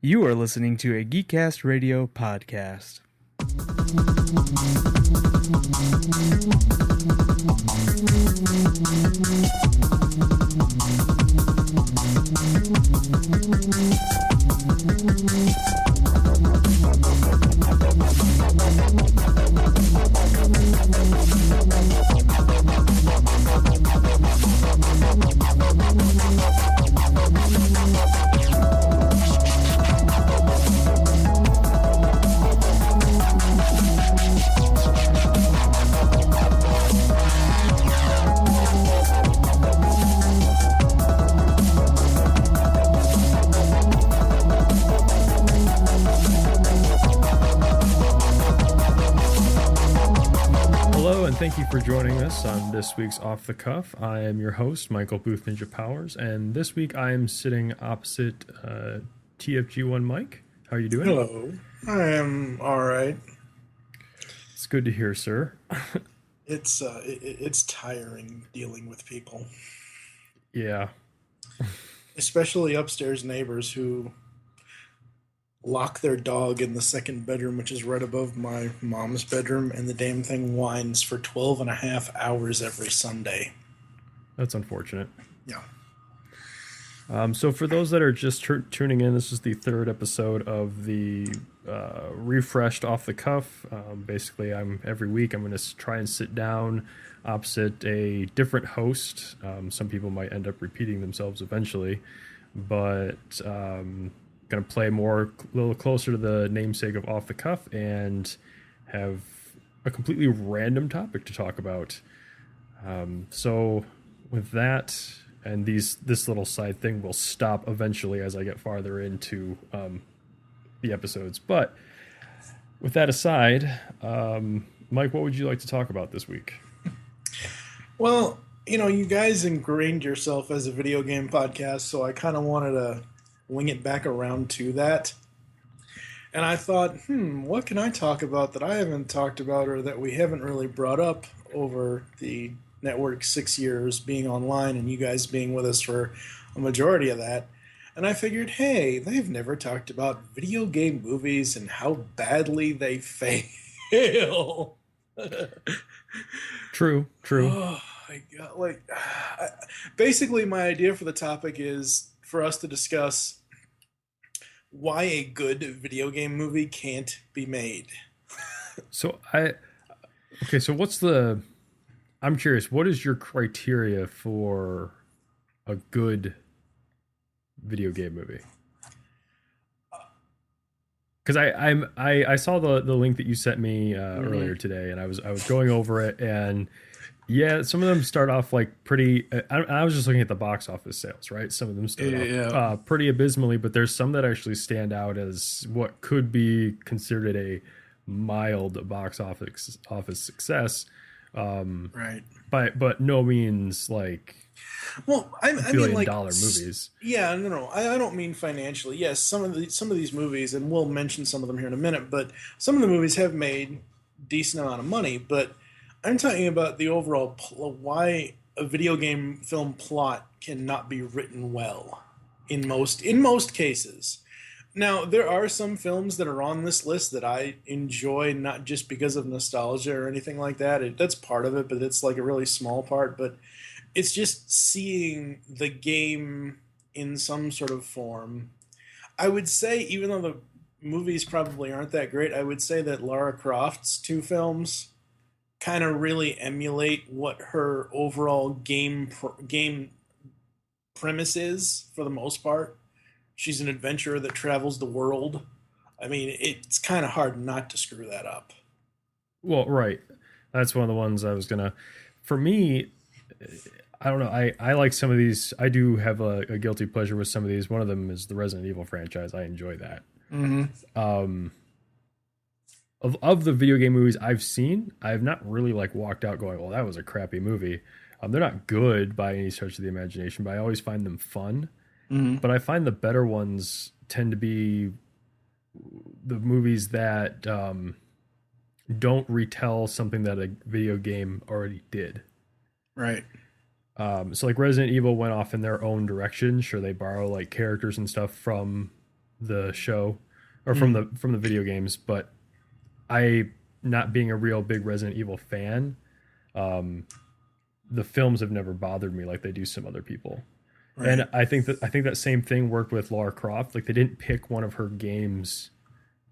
You are listening to a Geekcast Radio podcast. Thank you for joining us on this week's Off the Cuff. I am your host, Michael Bufinger-Powers, and this week I am sitting opposite TFG1 Mike. How are you doing? Hello. I am all right. It's good to hear, sir. It's tiring dealing with people. Yeah. Especially upstairs neighbors who lock their dog in the second bedroom, which is right above my mom's bedroom, and the damn thing whines for 12 and a half hours every Sunday. That's unfortunate. Yeah. So for those that are just tuning in, this is the third episode of the refreshed Off the Cuff. Basically, every week I'm going to try and sit down opposite a different host. Some people might end up repeating themselves eventually, but going to play a little closer to the namesake of Off the Cuff and have a completely random topic to talk about. So with that and this little side thing will stop eventually as I get farther into the episodes. But with that aside, Mike, what would you like to talk about this week? Well, you guys ingrained yourself as a video game podcast, so I kind of wanted to wing it back around to that. And I thought, what can I talk about that I haven't talked about or that we haven't really brought up over the network 6 years being online and you guys being with us for a majority of that. And I figured, hey, they've never talked about video game movies and how badly they fail. True. Oh my God. Basically my idea for the topic is for us to discuss why a good video game movie can't be made. So I'm curious, what is your criteria for a good video game movie? Because I saw the link that you sent me earlier today, and I was going over it, and yeah, some of them start off like pretty. I was just looking at the box office sales, right? Some of them start off pretty abysmally, but there's some that actually stand out as what could be considered a mild box office success. Right. But no means like. Well, I mean, like $1 billion movies. Yeah, no. I don't mean financially. Yes, some of these movies, and we'll mention some of them here in a minute. But some of the movies have made decent amount of money, but I'm talking about the overall why a video game film plot cannot be written well in most cases. Now, there are some films that are on this list that I enjoy, not just because of nostalgia or anything like that. That's part of it, but it's like a really small part. But it's just seeing the game in some sort of form. I would say, even though the movies probably aren't that great, I would say that Lara Croft's 2 films kind of really emulate what her overall game premise is for the most part. She's an adventurer that travels the world. I mean, it's kind of hard not to screw that up. Well, right. That's one of the ones I was going to... For me, I don't know. I like some of these. I do have a guilty pleasure with some of these. One of them is the Resident Evil franchise. I enjoy that. Mm-hmm. Of the video game movies I've seen, I have not really like walked out going, well, that was a crappy movie. They're not good by any stretch of the imagination, but I always find them fun. Mm-hmm. But I find the better ones tend to be the movies that don't retell something that a video game already did. Right. So like Resident Evil went off in their own direction. Sure, they borrow like characters and stuff from the show or from the video games, but I, not being a real big Resident Evil fan, the films have never bothered me like they do some other people. Right. And I think that same thing worked with Lara Croft. Like they didn't pick one of her games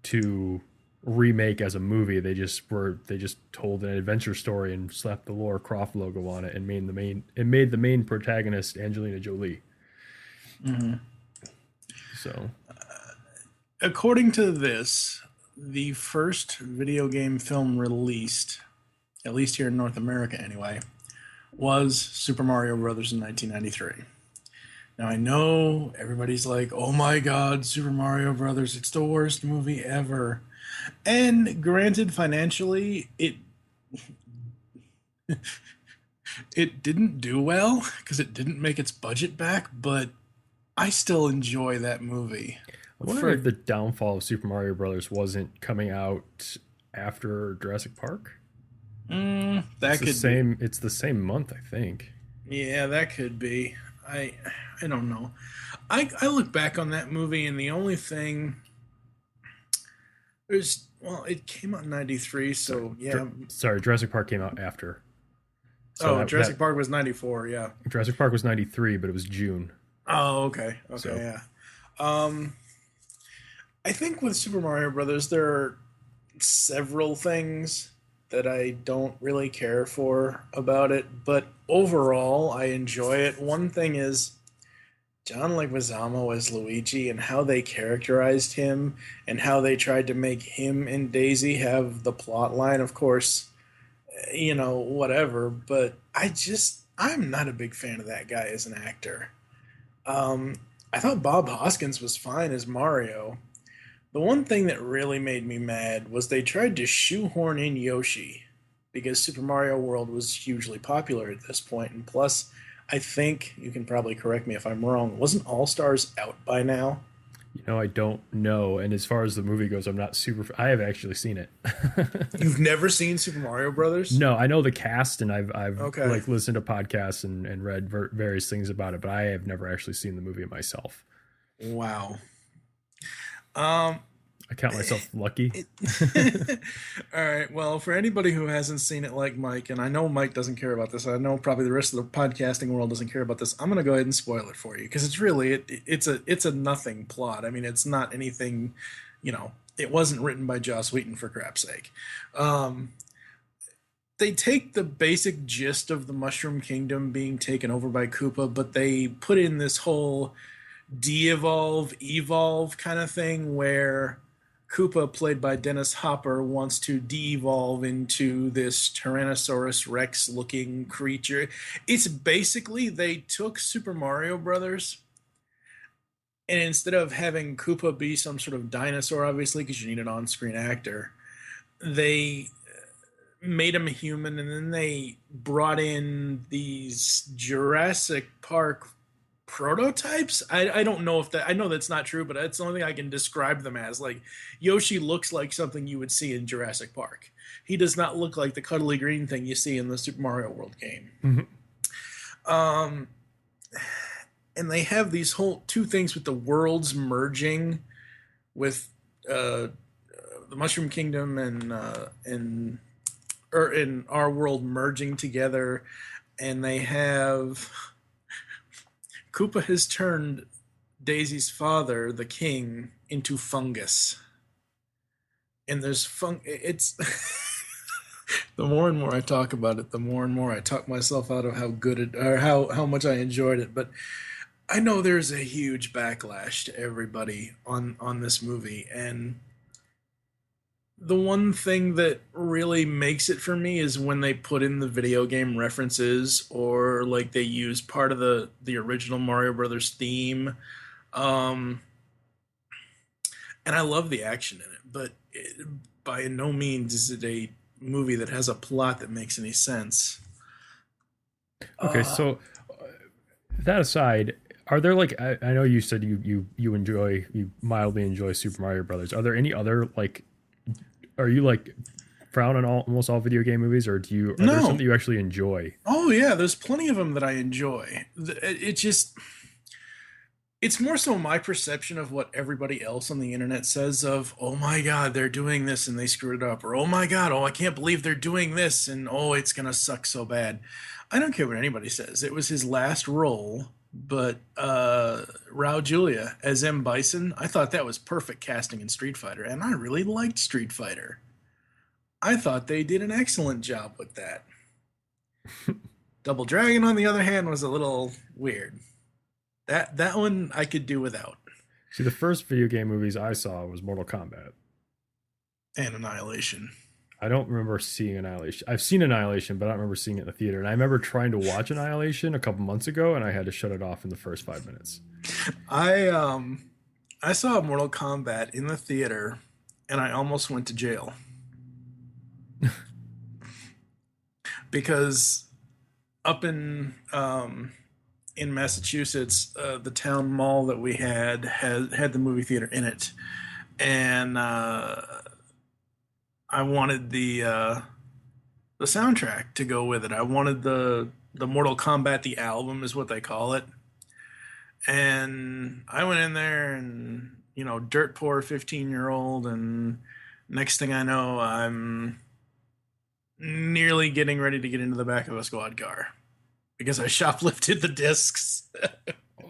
to remake as a movie. They just told an adventure story and slapped the Lara Croft logo on it and made the main protagonist Angelina Jolie. Mm-hmm. So, according to this, the first video game film released, at least here in North America anyway, was Super Mario Brothers in 1993. Now I know everybody's like, "Oh my God, Super Mario Brothers! It's the worst movie ever." And granted, financially, it didn't do well because it didn't make its budget back. But I still enjoy that movie. I wonder if the downfall of Super Mario Brothers wasn't coming out after Jurassic Park. That could be. It's the same month, I think. Yeah, that could be. I don't know. I look back on that movie and the only thing is, well, it came out in 93, so yeah. Sorry, Jurassic Park came out after. So Jurassic Park was 94, yeah. Jurassic Park was 93, but it was June. Oh, okay. Yeah. I think with Super Mario Brothers, there are several things that I don't really care for about it, but overall, I enjoy it. One thing is John Leguizamo as Luigi and how they characterized him and how they tried to make him and Daisy have the plot line. Of course, whatever, but I'm not a big fan of that guy as an actor. I thought Bob Hoskins was fine as Mario. The one thing that really made me mad was they tried to shoehorn in Yoshi because Super Mario World was hugely popular at this point, and plus, I think, you can probably correct me if I'm wrong, wasn't All-Stars out by now? I don't know, and as far as the movie goes, I'm not I have actually seen it. You've never seen Super Mario Brothers? No, I know the cast, and I've okay. like listened to podcasts and read various things about it, but I have never actually seen the movie myself. Wow. I count myself lucky. All right. Well, for anybody who hasn't seen it like Mike, and I know Mike doesn't care about this, I know probably the rest of the podcasting world doesn't care about this, I'm going to go ahead and spoil it for you because it's really it's a nothing plot. I mean, it's not anything, it wasn't written by Joss Whedon, for crap's sake. They take the basic gist of the Mushroom Kingdom being taken over by Koopa, but they put in this whole de-evolve, evolve kind of thing where Koopa, played by Dennis Hopper, wants to de-evolve into this Tyrannosaurus Rex looking creature. It's basically they took Super Mario Brothers, and instead of having Koopa be some sort of dinosaur, obviously, because you need an on-screen actor, they made him a human, and then they brought in these Jurassic Park prototypes. I don't know if that, I know that's not true, but that's the only thing I can describe them as. Like, Yoshi looks like something you would see in Jurassic Park. He does not look like the cuddly green thing you see in the Super Mario World game. Mm-hmm. And they have these whole two things with the worlds merging with the Mushroom Kingdom and our world merging together, and they have Koopa has turned Daisy's father, the king, into fungus. And there's it's the more and more I talk about it, the more and more I talk myself out of how good it, or how much I enjoyed it. But I know there's a huge backlash to everybody on this movie, and the one thing that really makes it for me is when they put in the video game references, or like they use part of the original Mario Brothers theme. And I love the action in it, but by no means is it a movie that has a plot that makes any sense. Okay, so that aside, are there, like, I know you said you mildly enjoy Super Mario Brothers. Are there any other, like, are you like frown on almost all video game movies, or are there some that you actually enjoy? Oh yeah, there's plenty of them that I enjoy. It just, It's more so my perception of what everybody else on the internet says of, oh my God, they're doing this and they screwed it up. Or, oh my God, oh, I can't believe they're doing this and oh, it's going to suck so bad. I don't care what anybody says. It was his last role, but Raul Julia as M. Bison, I thought that was perfect casting in Street Fighter, and I really liked Street Fighter. I thought they did an excellent job with that. Double Dragon, on the other hand, was a little weird. That one I could do without. See, the first video game movies I saw was Mortal Kombat And Annihilation. I don't remember seeing Annihilation. I've seen Annihilation, but I don't remember seeing it in the theater. And I remember trying to watch Annihilation a couple months ago, and I had to shut it off in the first 5 minutes. I saw Mortal Kombat in the theater, and I almost went to jail because up in Massachusetts, the town mall that we had the movie theater in it, and I wanted the soundtrack to go with it. I wanted the Mortal Kombat, the album is what they call it, and I went in there and dirt poor 15-year-old, and next thing I know, I'm nearly getting ready to get into the back of a squad car because I shoplifted the discs.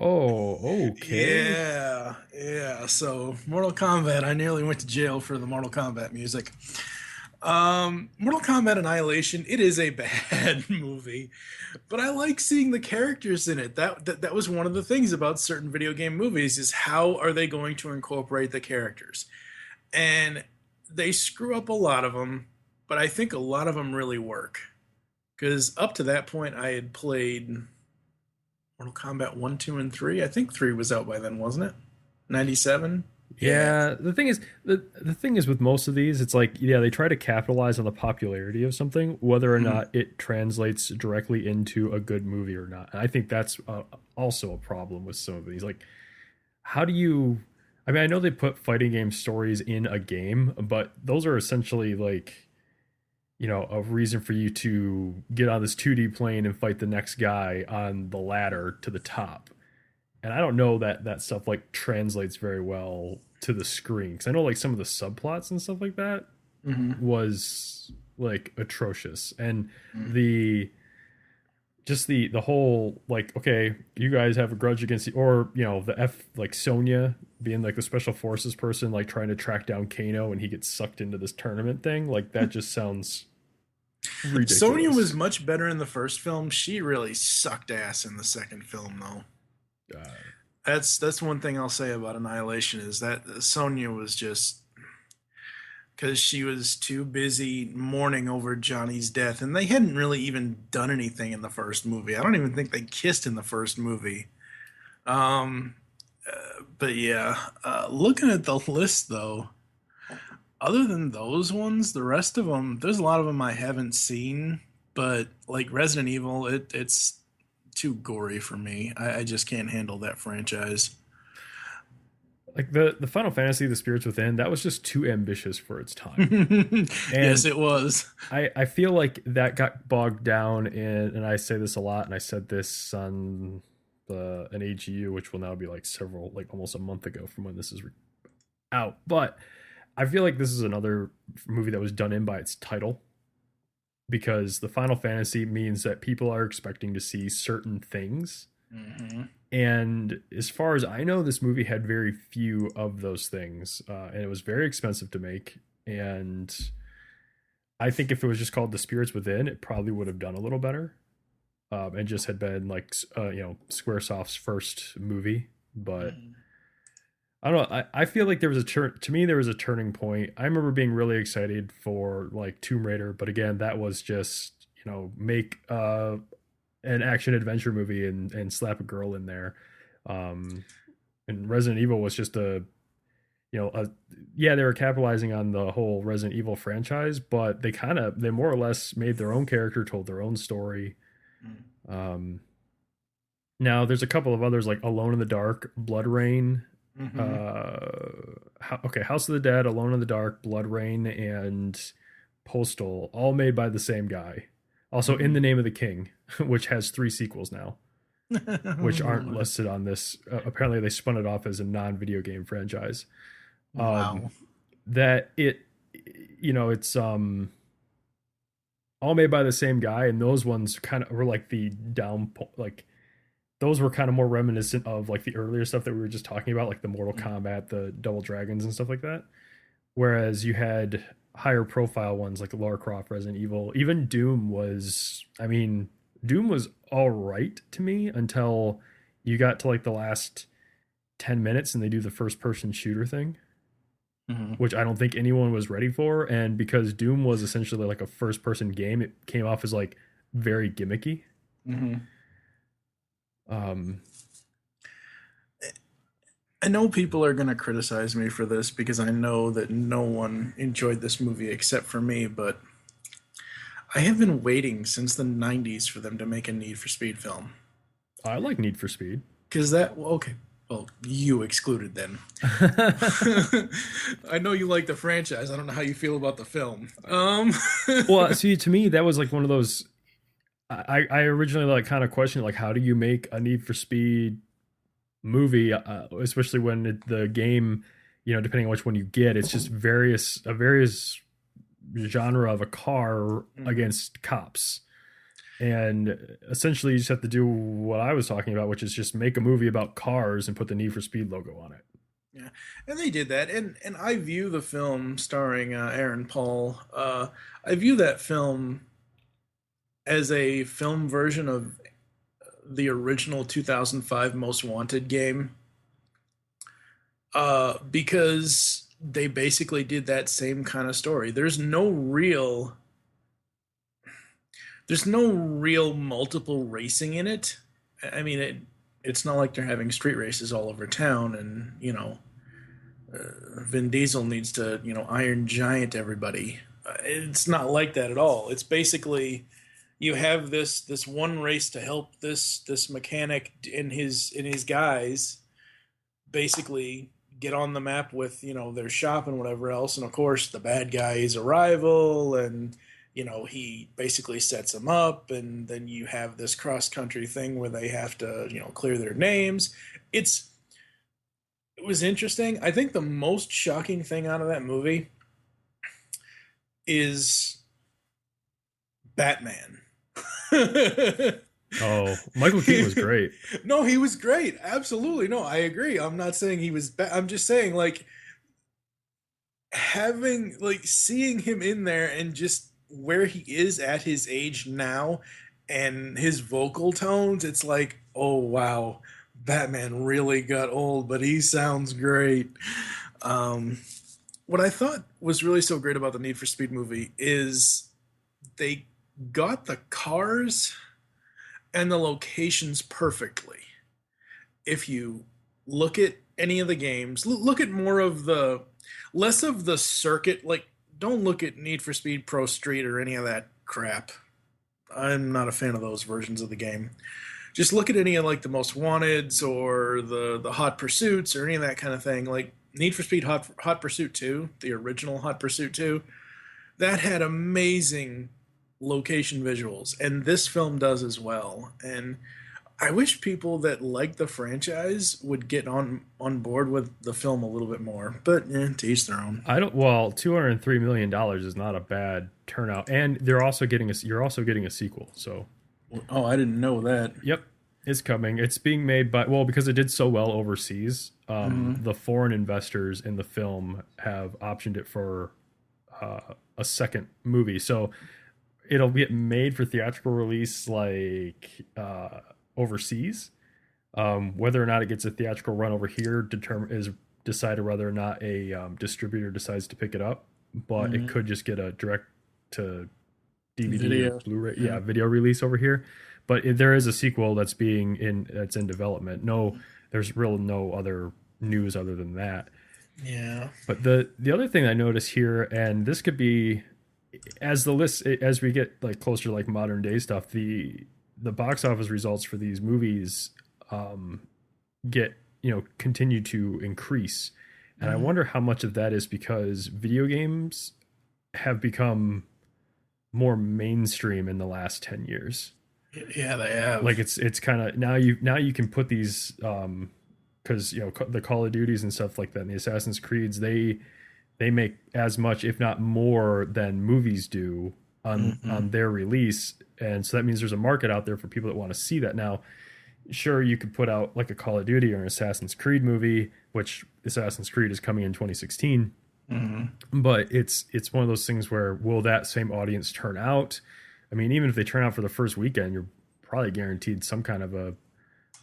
Oh, okay. Yeah. So Mortal Kombat, I nearly went to jail for the Mortal Kombat music. Mortal Kombat Annihilation, it is a bad movie, but I like seeing the characters in it. That was one of the things about certain video game movies is how are they going to incorporate the characters? And they screw up a lot of them, but I think a lot of them really work. Because up to that point, I had played Mortal Kombat 1, 2, and 3. I think 3 was out by then, wasn't it? 97? Yeah, the thing is, the thing is with most of these, it's like, yeah, they try to capitalize on the popularity of something, whether or not it translates directly into a good movie or not. And I think that's also a problem with some of these. Like, how do you? I mean, I know they put fighting game stories in a game, but those are essentially like, a reason for you to get on this 2D plane and fight the next guy on the ladder to the top. And I don't know that stuff like translates very well to the screen, because I know like some of the subplots and stuff like that was like atrocious, and the whole like, okay, you guys have a grudge against like Sonya being like the special forces person, like trying to track down Kano, and he gets sucked into this tournament thing. Like that just sounds ridiculous. Sonya was much better in the first film. She really sucked ass in the second film, though. That's one thing I'll say about Annihilation is that Sonya was just because she was too busy mourning over Johnny's death, and they hadn't really even done anything in the first movie. I don't even think they kissed in the first movie. But yeah, looking at the list though, other than those ones, the rest of them, there's a lot of them I haven't seen. But like Resident Evil, it's too gory for me. I just can't handle that franchise. Like the Final Fantasy, The Spirits Within, that was just too ambitious for its time. Yes, it was. I feel like that got bogged down in, and I say this a lot, and I said this on an AGU, which will now be like almost a month ago from when this is out. But I feel like this is another movie that was done in by its title, because the Final Fantasy means that people are expecting to see certain things. And as far as I know, this movie had very few of those things, and it was very expensive to make. And I think if it was just called The Spirits Within, it probably would have done a little better, and just had been like Squaresoft's first movie. But I don't know. I feel like there was a turning point. I remember being really excited for like Tomb Raider, but again, that was just, make an action adventure movie and slap a girl in there. And Resident Evil was just they were capitalizing on the whole Resident Evil franchise, but they more or less made their own character, told their own story. Now there's a couple of others like Alone in the Dark, Blood Rain, House of the Dead, Alone in the Dark, Blood Rain, and Postal, all made by the same guy. Also, In the Name of the King, which has 3 sequels now. which aren't listed on this. Apparently, they spun it off as a non-video game franchise. Wow. That it's all made by the same guy, and those ones kind of were like the like those were kind of more reminiscent of like the earlier stuff that we were just talking about, like the Mortal Kombat, the Double Dragons, and stuff like that. Whereas you had higher profile ones like Lara Croft, Resident Evil, even Doom was. I mean, Doom was all right to me until you got to like the last 10 minutes and they do the first person shooter thing, which I don't think anyone was ready for. And because Doom was essentially like a first person game, it came off as like very gimmicky. I know people are going to criticize me for this because I know that no one enjoyed this movie except for me, but I have been waiting since the 90s for them to make a Need for Speed film. I like Need for Speed. Because okay. Well, you excluded then. I know you like the franchise. I don't know how you feel about the film. Well, see, to me, that was like one of those. I originally like kind of questioned like, how do you make a Need for Speed movie, especially when the game, depending on which one you get, it's just various genre of a car against cops. And essentially you just have to do what I was talking about, which is just make a movie about cars and put the Need for Speed logo on it. Yeah, and they did that. And I view the film starring Aaron Paul, I view that film as a film version of the original 2005 Most Wanted game, because they basically did that same kind of story. There's no real multiple racing in it. I mean, it's not like they're having street races all over town, and Vin Diesel needs to Iron Giant everybody. It's not like that at all. It's basically you have this one race to help this mechanic and his guys basically get on the map with their shop and whatever else, and of course the bad guy is a rival, and he basically sets them up, and then you have this cross country thing where they have to clear their names. It was interesting. I think the most shocking thing out of that movie is Batman. Oh, Michael Keaton was great. No, he was great. Absolutely. No, I agree. I'm not saying he was bad. I'm just saying, like, seeing him in there and just where he is at his age now and his vocal tones, it's like, oh, wow, Batman really got old, but he sounds great. What I thought was really so great about the Need for Speed movie is they got the cars and the locations perfectly. If you look at any of the games, look at less of the circuit. Like, don't look at Need for Speed Pro Street or any of that crap. I'm not a fan of those versions of the game. Just look at any of like the Most Wanteds or the Hot Pursuits or any of that kind of thing. Like Need for Speed Hot Pursuit 2, the original Hot Pursuit 2, that had amazing location visuals, and this film does as well. And I wish people that like the franchise would get on board with the film a little bit more, but to each their own. $203 million is not a bad turnout, and you're also getting a sequel. So, oh, I didn't know that. Yep, it's coming. It's being made because it did so well overseas. The foreign investors in the film have optioned it for a second movie, so it'll get made for theatrical release overseas. Whether or not it gets a theatrical run over here is decided whether or not a distributor decides to pick it up, but it could just get a direct to DVD or Blu-ray video release over here. But there is a sequel that's in development. No, there's no other news other than that. Yeah. But the other thing I notice here, and this could be as we get like closer to like modern day stuff, the box office results for these movies continue to increase. And I wonder how much of that is because video games have become more mainstream in the last 10 years. Yeah, they have. Like it's kind of now you can put these because the Call of Duties and stuff like that and the Assassin's Creeds, they make as much if not more than movies do Hmm. on their release, and so that means there's a market out there for people that want to see that. Now sure, you could put out like a Call of Duty or an Assassin's Creed movie, which Assassin's Creed is coming in 2016, Hmm. but it's one of those things where will that same audience turn out? I mean, even if they turn out for the first weekend, you're probably guaranteed some kind of a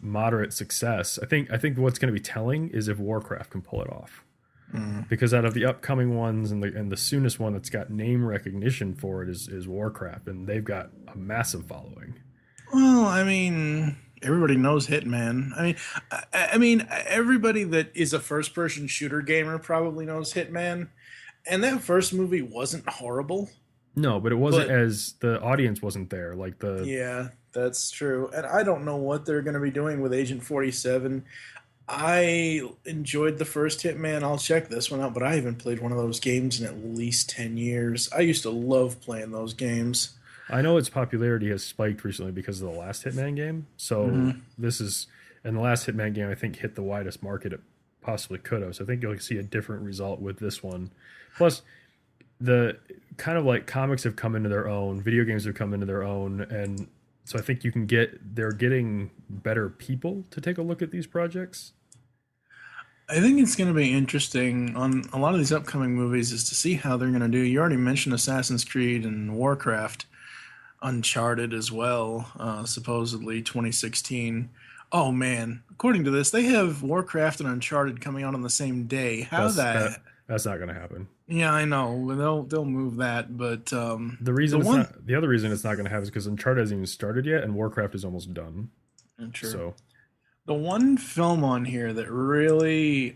moderate success. I think what's going to be telling is if Warcraft can pull it off. Hmm. Because out of the upcoming ones and the soonest one that's got name recognition for it is Warcraft, and they've got a massive following. Well, I mean, everybody knows Hitman. I mean, everybody that is a first-person shooter gamer probably knows Hitman, and that first movie wasn't horrible. No, but it wasn't But as the audience wasn't there. Like the yeah, that's true. And I don't know what they're going to be doing with Agent 47. I enjoyed the first Hitman. I'll check this one out, but I haven't played one of those games in at least 10 years. I used to love playing those games. I know its popularity has spiked recently because of the last Hitman game. So Hmm. this is and the last Hitman game I think hit the widest market it possibly could have. So I think you'll see a different result with this one. Plus the kind of like comics have come into their own, video games have come into their own, and so I think they're getting better people to take a look at these projects. I think it's going to be interesting on a lot of these upcoming movies is to see how they're going to do. You already mentioned Assassin's Creed and Warcraft, Uncharted as well, supposedly 2016. Oh man, according to this, they have Warcraft and Uncharted coming out on the same day. How That's that that? that's not going to happen. Yeah, I know. They'll move that, but the one. The other reason it's not going to happen is because Uncharted hasn't even started yet, and Warcraft is almost done. True. So The one film on here that really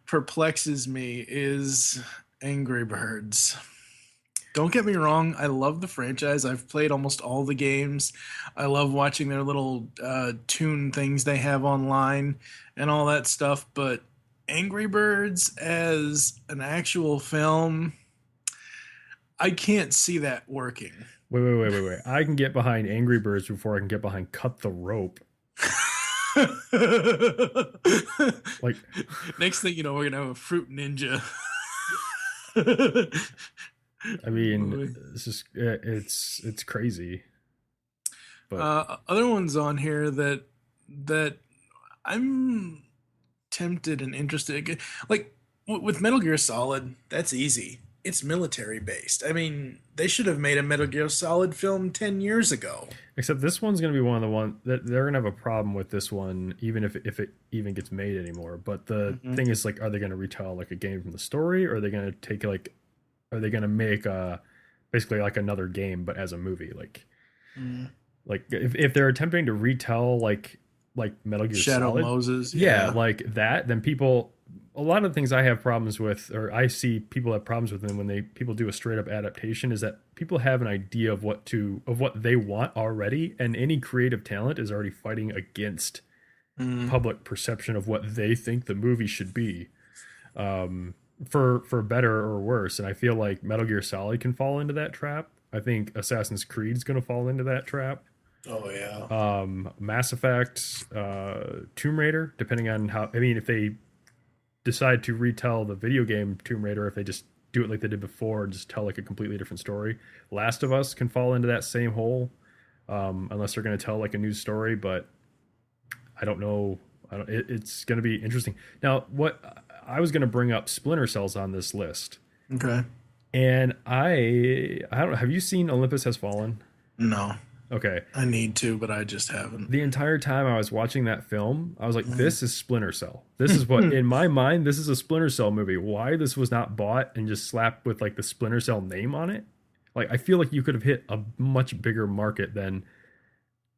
perplexes me is Angry Birds. Don't get me wrong, I love the franchise. I've played almost all the games. I love watching their little tune things they have online and all that stuff. But Angry Birds as an actual film, I can't see that working. wait. I can get behind Angry Birds before I can get behind Cut the Rope. Like, Next thing you know, we're gonna have a fruit ninja. I mean, it's crazy. But Other ones on here that I'm tempted and interested. Like with Metal Gear Solid, that's easy. It's military based. I mean, they should have made a Metal Gear Solid film 10 years ago. except this one's going to be one of the one that they're going to have a problem with this one, even if it even gets made anymore. But the Hmm. thing is, like, are they going to retell like a game from the story, or are they going to take like, are they going to make basically like another game but as a movie? Mm. Like if they're attempting to retell like Metal Gear Shadow Solid, Moses, yeah, yeah. like that, then people a lot of the things I have problems with, or I see people have problems with them when people do a straight up adaptation, is that people have an idea of what they want already, and any creative talent is already fighting against Mm. public perception of what they think the movie should be, for better or worse. And I feel like Metal Gear Solid can fall into that trap. I think Assassin's Creed's going to fall into that trap. Oh yeah. Mass Effect, Tomb Raider, depending on how. I mean, if they decide to retell the video game Tomb Raider, if they just do it like they did before, just tell like a completely different story. Last of Us can fall into that same hole, unless they're going to tell like a new story. But I don't know. It's going to be interesting. Now, what I was going to bring up, Splinter Cell's on this list, Okay. and I don't know. Have you seen Olympus Has Fallen? No, Okay. I need to, but I just haven't. The entire time I was watching that film, I was like, this is Splinter Cell. This is what, in my mind, this is a Splinter Cell movie. Why this was not bought and just slapped with like the Splinter Cell name on it? Like, I feel like you could have hit a much bigger market than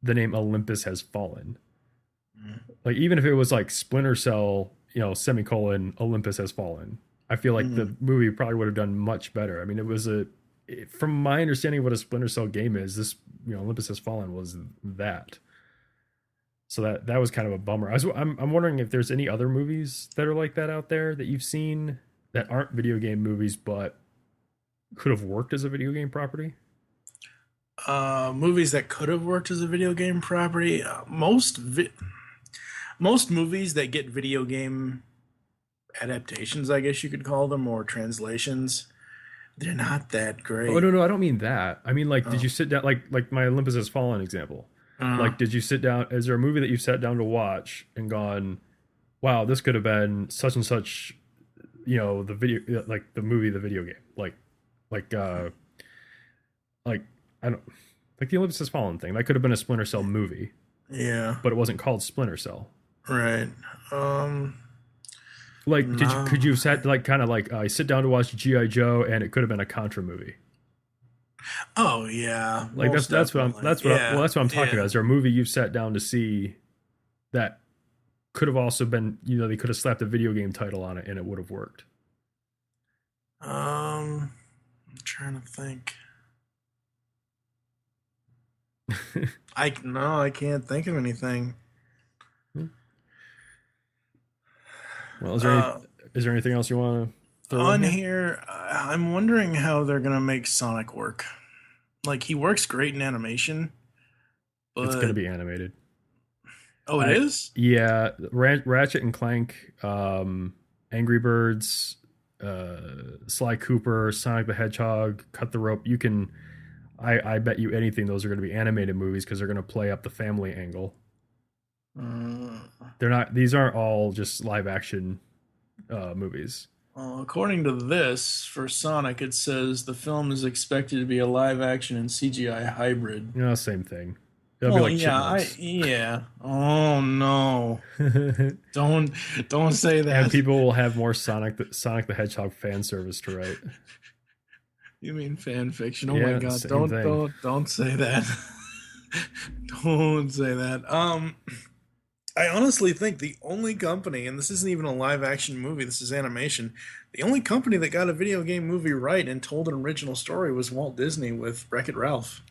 the name Olympus Has Fallen. Like, even if it was like Splinter Cell, semicolon, Olympus Has Fallen, I feel like the movie probably would have done much better. I mean, from my understanding of what a Splinter Cell game is, this, Olympus Has Fallen was that. So that was kind of a bummer. I'm wondering if there's any other movies that are like that out there that you've seen that aren't video game movies but could have worked as a video game property. Movies that could have worked as a video game property. Most movies that get video game adaptations, I guess you could call them, or translations, they're not that Oh great. no, no, I don't mean that. I mean like, did Oh. you sit down like my Olympus Has Fallen example? Uh, Like, did you sit down? Is there a movie that you've sat down to watch and gone, "Wow, this could have been such and such," the video, like the movie, the video game, like like I don't like the Olympus Has Fallen thing. That could have been a Splinter Cell movie, yeah, but it wasn't called Splinter Cell. right. Like, No. could you have sat like kind of like sit down to watch GI Joe and it could have been a Contra movie? Oh yeah, Like most that's what I'm definitely. that's what I, Yeah, well that's what I'm talking about. yeah. Is there a movie you've sat down to see that could have also been, they could have slapped a video game title on it and it would have worked? I'm trying to think. I no, I can't think of anything. Well, Uh, is there anything else you want to throw in on here? here, I'm wondering how they're gonna make Sonic work. Like he works great in animation, It's going to but be animated. oh, it I is. Yeah, Ratchet and Clank, Angry Birds, Sly Cooper, Sonic the Hedgehog, Cut the Rope. You can, I bet you anything those are going to be animated movies because they're going to play up the family angle. Uh, They're not; these aren't all just live action movies. well, according to this, for Sonic, it says the film is expected to be a live action and CGI hybrid. Same thing. It'll be Well, like yeah, Chipmunks. yeah. Oh no! And Don't don't say that. people will have more Sonic the Hedgehog fan service to write. You mean fan fiction? Oh my Yeah, god! same thing. Don't say that. Don't say that. I honestly think the only company, and this isn't even a live action movie, this is animation, the only company that got a video game movie right and told an original story was Walt Disney with Wreck-It Ralph.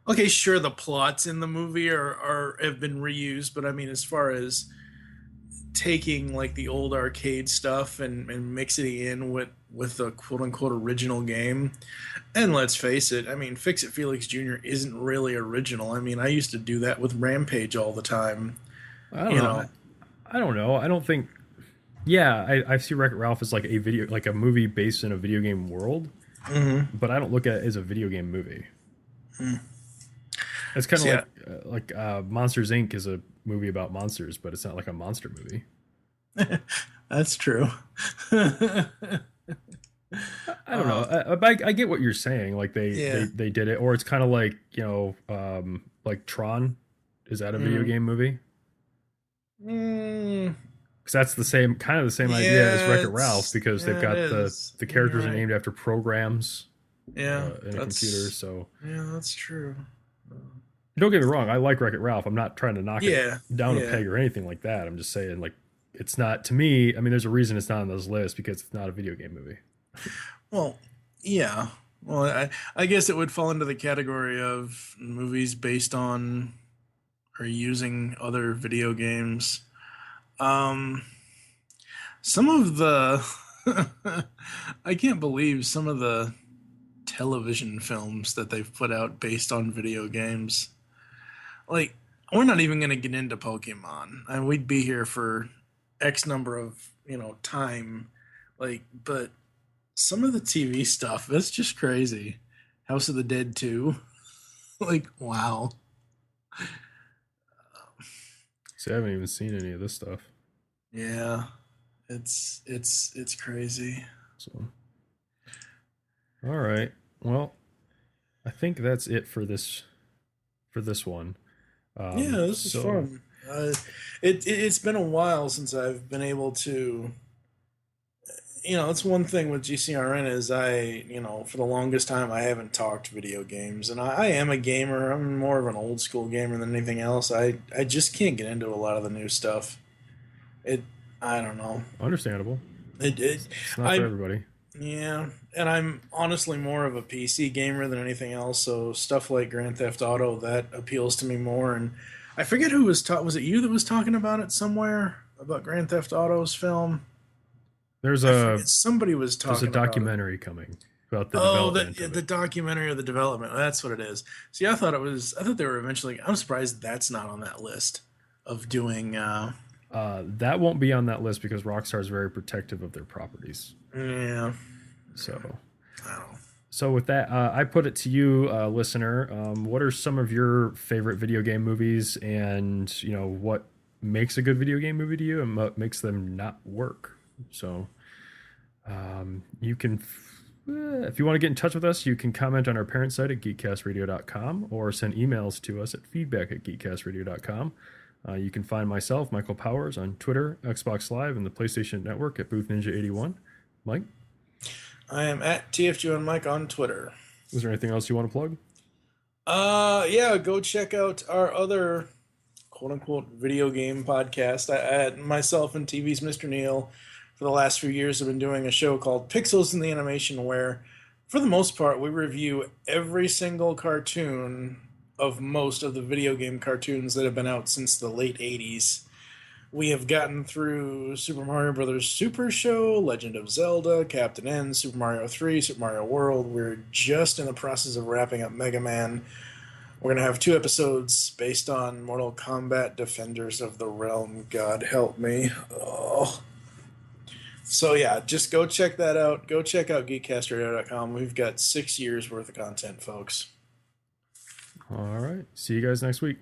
Okay, sure, the plots in the movie are have been reused, but I mean, as far as taking like the old arcade stuff and mixing it in with the quote unquote original game. And let's face it, I mean, Fix It Felix Jr. isn't really original. I mean, I used to do that with Rampage all the time. I don't You know. know, I don't know. I don't think. Yeah, I see Wreck-It Ralph as like a video, like a movie based in a video game world, mm-hmm. but I don't look at it as a video game movie. It's kind So, yeah, of like Monsters Inc. is a movie about monsters, but it's not like a monster movie. that's true. uh, I don't know. I get what you're saying. Like yeah. they did it, or it's kind of like like Tron. Is that a video Mm. game movie? Mm, Because that's the same kind of the same idea as yeah, Wreck-It Ralph, because they've it got is. the You're characters are right. named after programs Yeah, in a computer. So that's true. don't get me wrong, I like Wreck-It Ralph. I'm not trying to knock it Yeah, down a yeah. peg or anything like that. I'm just saying, like, it's not to me. I mean, there's a reason it's not on those lists because it's not a video game movie. Well, yeah. Well, I guess it would fall into the category of movies based on or using other video games. Um, some of the I can't believe some of the television films that they've put out based on video games. Like, we're not even going to get into Pokemon, and we'd be here for X number of time. Like, but some of the TV stuff, it's just crazy. House of the Dead 2. Like, wow. See, I haven't even seen any of this stuff. Yeah. It's crazy. So, all right. Well, I think that's it for this one. Yeah, this is So fun. It's been a while since I've been able to. It's one thing with GCRN is for the longest time I haven't talked video games, and I am a gamer. I'm more of an old school gamer than anything else. I just can't get into a lot of the new stuff. I don't know. understandable. It's not I for everybody. Yeah, and I'm honestly more of a PC gamer than anything else. So stuff like Grand Theft Auto that appeals to me more. And I forget who was it you that was talking about it somewhere about Grand Theft Auto's film? There's I a forget somebody was there's a talking about it. documentary coming. about the Oh, development of the it. documentary of the development. That's what it is. See, I thought it was. I thought they were eventually. I'm surprised that's not on that list of doing. That won't be on that list because Rockstar is very protective of their properties. Yeah. So, I don't know. so with that, I put it to you, listener. What are some of your favorite video game movies, and what makes a good video game movie to you, and what makes them not work? So, you can, if you want to get in touch with us, you can comment on our parent site at geekcastradio.com or send emails to us at feedback@geekcastradio.com. You can find myself, Michael Powers, on Twitter, Xbox Live, and the PlayStation Network at Booth Ninja 81. Mike? I am at TFG1 Mike on Twitter. Is there anything else you want to plug? Yeah, go check out our other quote unquote video game podcast. Myself and TV's Mr. Neil for the last few years have been doing a show called Pixels in the Animation, where for the most part we review every single cartoon of most of the video game cartoons that have been out since the late 80s. We have gotten through Super Mario Bros. Super Show, Legend of Zelda, Captain N, Super Mario 3, Super Mario World. We're just in the process of wrapping up Mega Man. We're going to have 2 episodes based on Mortal Kombat Defenders of the Realm. God help me. Oh. So yeah, just go check that out. Go check out geekcastradio.com. We've got 6 years worth of content, folks. All right. See you guys next week.